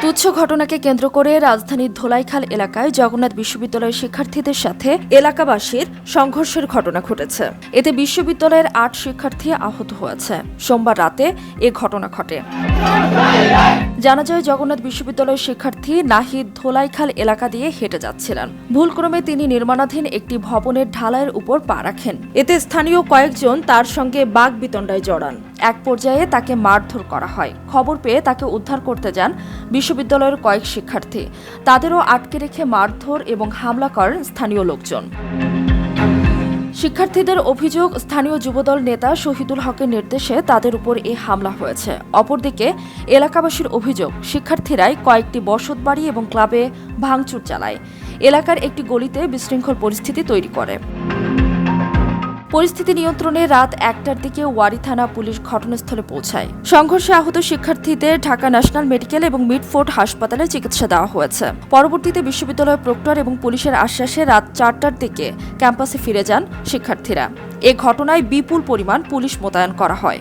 তুচ্ছ ঘটনাকে কেন্দ্র করে রাজধানীর ধোলাইখাল এলাকায় জগন্নাথ বিশ্ববিদ্যালয়ের শিক্ষার্থীদের সাথে এলাকাবাসীর সংঘর্ষের ঘটনা ঘটেছে। এতে বিশ্ববিদ্যালয়ের ৮ শিক্ষার্থী আহত হয়েছে। সোমবার রাতে এ ঘটনা ঘটে। জানা যায়, জগন্নাথ বিশ্ববিদ্যালয়ের শিক্ষার্থী নাহিদ ধোলাইখাল এলাকা দিয়ে হেঁটে যাচ্ছিলেন। ভুলক্রমে তিনি নির্মাণাধীন একটি ভবনের ঢালাইয়ের উপর পা রাখেন। এতে স্থানীয় কয়েকজন তার সঙ্গে বাকবিতণ্ডায় জড়ান। এক পর্যায়ে তাকে মারধর করা হয়। খবর পেয়ে তাকে উদ্ধার করতে যান বিশ্ববিদ্যালয়ের কয়েক শিক্ষার্থী। তাদেরও আটকে রেখে মারধর এবং হামলা করেন স্থানীয় লোকজন। শিক্ষার্থীদের অভিযোগ, স্থানীয় যুবদল নেতা শহীদুল হকের নির্দেশে তাদের উপর এ হামলা হয়েছে। অপরদিকে এলাকাবাসীর অভিযোগ, শিক্ষার্থীরাই কয়েকটি বসতবাড়ি এবং ক্লাবে ভাঙচুর চালায়। এলাকার একটি গলিতে বিশৃঙ্খল পরিস্থিতি তৈরি করে। পরিস্থিতি নিয়ন্ত্রণে রাত ১টার দিকে ওয়ারী থানা পুলিশ ঘটনাস্থলে পৌঁছায়। সংঘর্ষে আহত শিক্ষার্থীদের ঢাকা ন্যাশনাল মেডিকেল এবং মিডফোর্ড হাসপাতালে চিকিৎসা দেওয়া হয়েছে। পরবর্তীতে বিশ্ববিদ্যালয় প্রক্টর এবং পুলিশের আশ্বাসে রাত ৪টার দিকে ক্যাম্পাসে ফিরে যান শিক্ষার্থীরা। এ ঘটনায় বিপুল পরিমাণ পুলিশ মোতায়েন করা হয়।